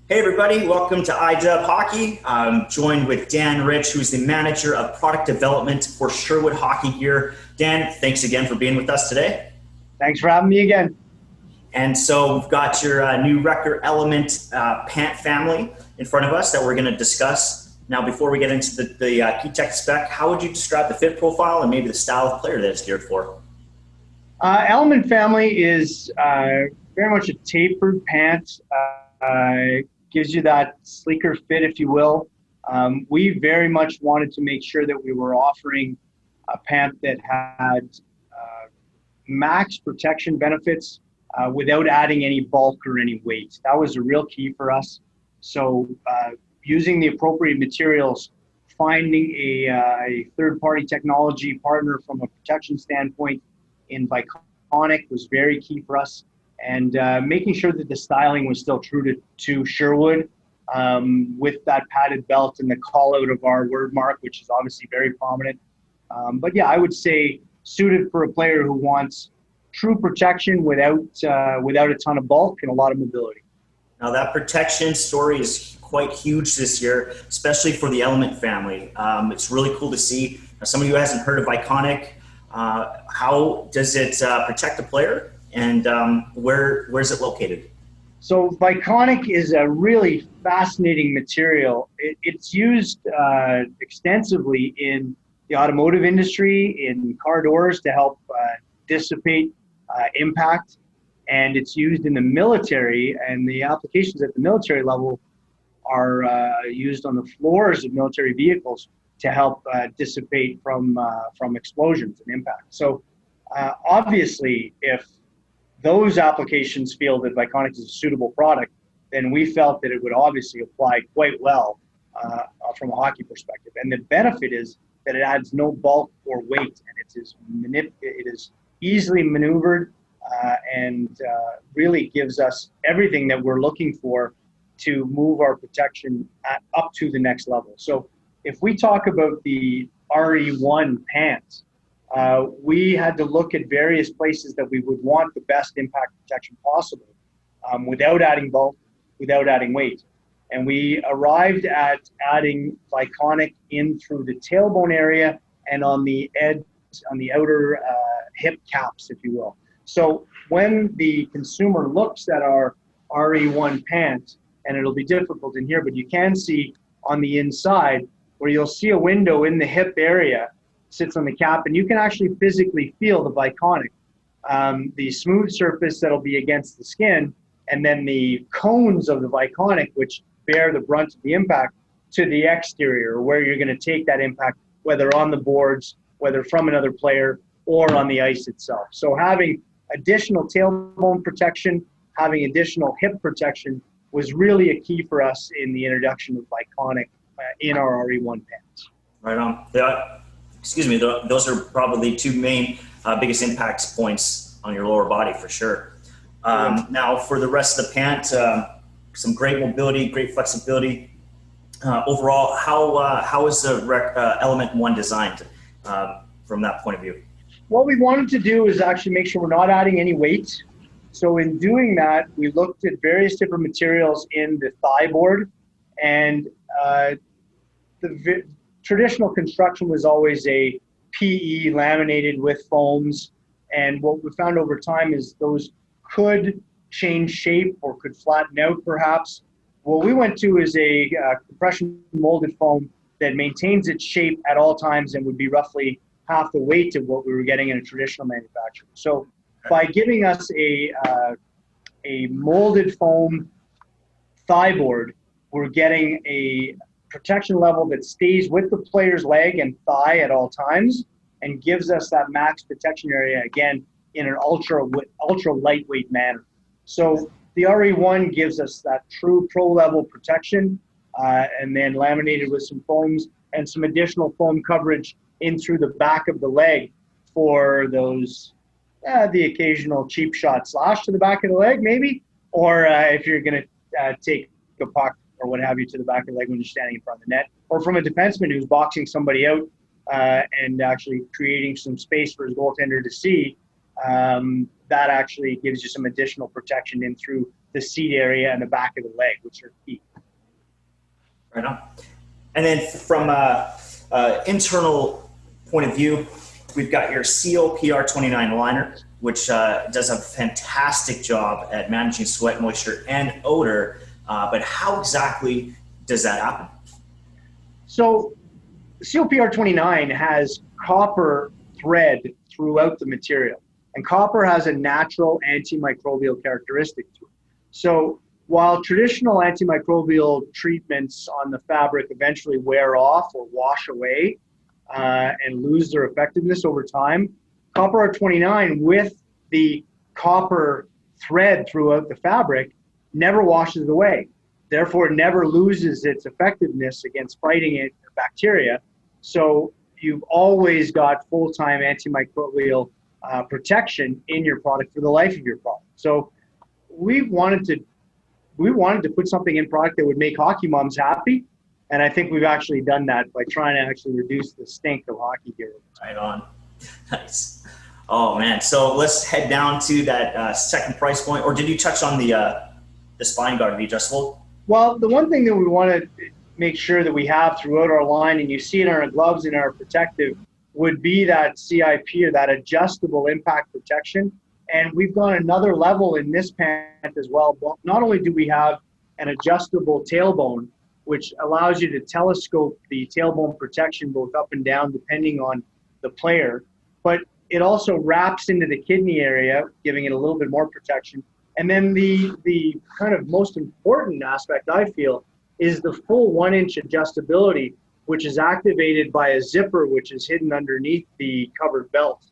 Hey everybody, welcome to iDub Hockey. I'm joined with Dan Rich, who's the manager of product development for Sherwood Hockey Gear. Dan, thanks again for being with us today. Thanks for having me again. And so we've got your new Rekker Element Pant family in front of us that we're going to discuss. Now, before we get into the key tech spec, how would you describe the fit profile and maybe the style of player that it's geared for? Element family is very much a tapered pant. Gives you that sleeker fit, if you will. We very much wanted to make sure that we were offering a pant that had max protection benefits without adding any bulk or any weight. That was a real key for us. So using the appropriate materials, finding a third-party technology partner from a protection standpoint in Viconic was very key for us. And making sure that the styling was still true to Sherwood with that padded belt and the call out of our word mark, which is obviously very prominent. But yeah, I would say suited for a player who wants true protection without a ton of bulk and a lot of mobility. Now that protection story is quite huge this year, especially for the Element family. It's really cool to see. Now, somebody who hasn't heard of Viconic, how does it protect the player? And where's it located? So Viconic is a really fascinating material. It's used extensively in the automotive industry, in car doors to help dissipate impact. And it's used in the military, and the applications at the military level are used on the floors of military vehicles to help dissipate from explosions and impact. So obviously, if those applications feel that Viconic is a suitable product, then we felt that it would obviously apply quite well from a hockey perspective. And the benefit is that it adds no bulk or weight, and it is easily maneuvered and really gives us everything that we're looking for to move our protection up to the next level. So if we talk about the RE1 pants, we had to look at various places that we would want the best impact protection possible without adding bulk, without adding weight. And we arrived at adding Viconic in through the tailbone area and on the edge, on the outer hip caps, if you will. So when the consumer looks at our RE1 pant, and it'll be difficult in here, but you can see on the inside where you'll see a window in the hip area sits on the cap, and you can actually physically feel the Viconic, the smooth surface that'll be against the skin, and then the cones of the Viconic, which bear the brunt of the impact to the exterior, where you're going to take that impact, whether on the boards, whether from another player, or on the ice itself. So having additional tailbone protection, having additional hip protection was really a key for us in the introduction of Viconic in our RE1 pants. Right on. Those are probably two main biggest impact points on your lower body for sure. Now for the rest of the pant, some great mobility, great flexibility. Overall, how is the Element 1 designed from that point of view? What we wanted to do is actually make sure we're not adding any weight. So in doing that, we looked at various different materials in the thigh board, and the traditional construction was always a PE laminated with foams. And what we found over time is those could change shape or could flatten out perhaps. What we went to is a compression molded foam that maintains its shape at all times and would be roughly half the weight of what we were getting in a traditional manufacturer. So by giving us a molded foam thigh board, we're getting a protection level that stays with the player's leg and thigh at all times and gives us that max protection area, again, in an ultra lightweight manner. So the RE1 gives us that true pro level protection and then laminated with some foams and some additional foam coverage in through the back of the leg for those, the occasional cheap shot slash to the back of the leg maybe, or if you're going to take a puck or what have you to the back of the leg when you're standing in front of the net, or from a defenseman who's boxing somebody out and actually creating some space for his goaltender to see. that actually gives you some additional protection in through the seat area and the back of the leg, which are key. Right on. And then from internal point of view, we've got your COPR29 liner, which does a fantastic job at managing sweat, moisture, and odor. But how exactly does that happen? So COPR29 has copper thread throughout the material, and copper has a natural antimicrobial characteristic to it. So while traditional antimicrobial treatments on the fabric eventually wear off or wash away and lose their effectiveness over time, copper R29 with the copper thread throughout the fabric never washes away. Therefore, it never loses its effectiveness against fighting it, bacteria. So you've always got full-time antimicrobial protection in your product for the life of your product. So we wanted to put something in product that would make hockey moms happy, and I think we've actually done that by trying to actually reduce the stink of hockey gear. Right on. Nice. Oh man, so let's head down to that second price point. Or did you touch on the spine guard, the adjustable? Well, the one thing that we want to make sure that we have throughout our line, and you see it in our gloves and our protective, would be that CIP, or that adjustable impact protection. And we've gone another level in this pant as well. But not only do we have an adjustable tailbone, which allows you to telescope the tailbone protection both up and down depending on the player, but it also wraps into the kidney area, giving it a little bit more protection. And then the kind of most important aspect, I feel, is the full 1-inch adjustability, which is activated by a zipper, which is hidden underneath the covered belt.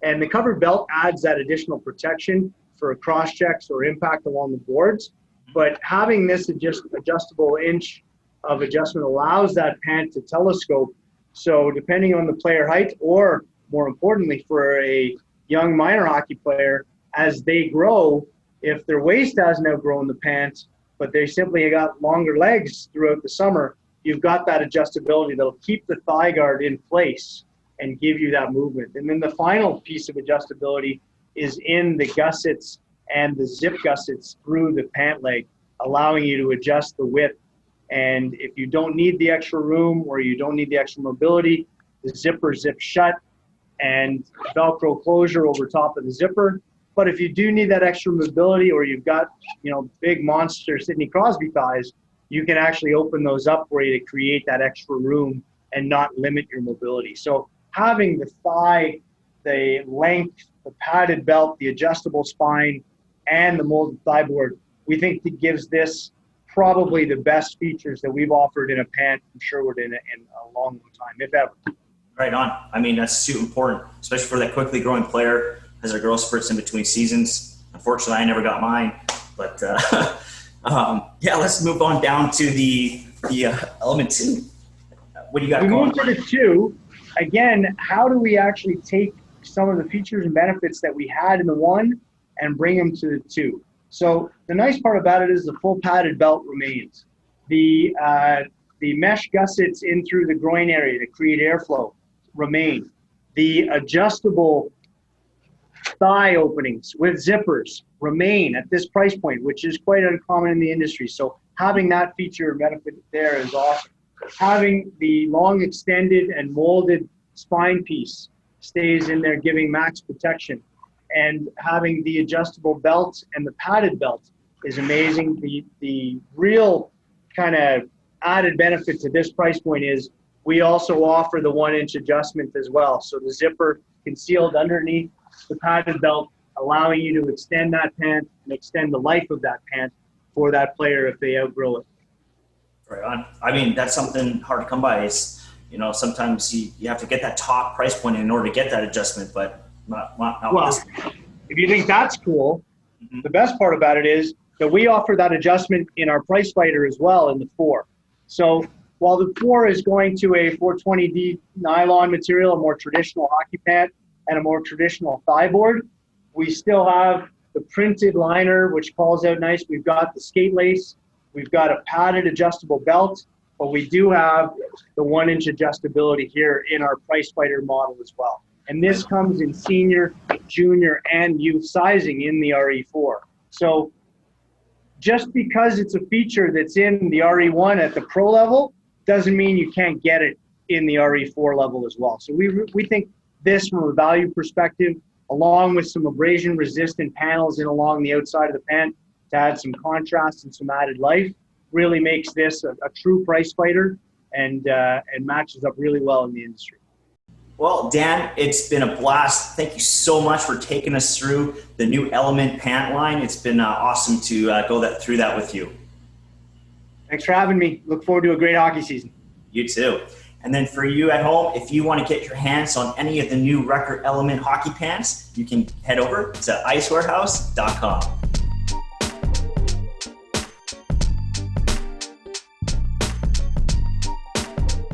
And the covered belt adds that additional protection for cross checks or impact along the boards. But having this adjustable inch of adjustment allows that pant to telescope. So depending on the player height, or more importantly for a young minor hockey player, as they grow, if their waist hasn't outgrown the pant, but they simply got longer legs throughout the summer, you've got that adjustability that'll keep the thigh guard in place and give you that movement. And then the final piece of adjustability is in the gussets and the zip gussets through the pant leg, allowing you to adjust the width. And if you don't need the extra room or you don't need the extra mobility, the zipper zips shut and Velcro closure over top of the zipper. But if you do need that extra mobility, or you've got, big monster Sidney Crosby thighs, you can actually open those up for you to create that extra room and not limit your mobility. So having the thigh, the length, the padded belt, the adjustable spine, and the molded thigh board, we think that gives this probably the best features that we've offered in a pant from Sherwood in a long, long time, if ever. Right on. I mean, that's super important, especially for that quickly growing player as their growth spurts in between seasons. Unfortunately, I never got mine, but let's move on down to the element 2. What do you got going? We move to the 2. Again, how do we actually take some of the features and benefits that we had in the 1 and bring them to the 2? So the nice part about it is the full padded belt remains. The mesh gussets in through the groin area to create airflow remain. The adjustable thigh openings with zippers remain at this price point, which is quite uncommon in the industry. So having that feature and benefit there is awesome. Having the long extended and molded spine piece stays in there, giving max protection. And having the adjustable belt and the padded belt is amazing. The real kind of added benefit to this price point is we also offer the 1-inch adjustment as well. So the zipper concealed underneath the padded belt, allowing you to extend that pant and extend the life of that pant for that player if they outgrow it. Right on. I mean, that's something hard to come by. Is sometimes you have to get that top price point in order to get that adjustment, but not well, this. If you think that's cool, the best part about it is that we offer that adjustment in our price fighter as well in the 4. So while the 4 is going to a 420D nylon material, a more traditional hockey pant, and a more traditional thigh board, we still have the printed liner, which calls out nice. We've got the skate lace. We've got a padded adjustable belt, but we do have the 1-inch adjustability here in our price fighter model as well. And this comes in senior, junior, and youth sizing in the RE4. So just because it's a feature that's in the RE1 at the pro level doesn't mean you can't get it in the RE4 level as well. So we think this, from a value perspective, along with some abrasion resistant panels in along the outside of the pant to add some contrast and some added life, really makes this a true price fighter and matches up really well in the industry. Well, Dan, it's been a blast. Thank you so much for taking us through the new Element pant line. It's been awesome to go through that with you. Thanks for having me. Look forward to a great hockey season. You too. And then for you at home, if you want to get your hands on any of the new Rekker Element hockey pants, you can head over to icewarehouse.com.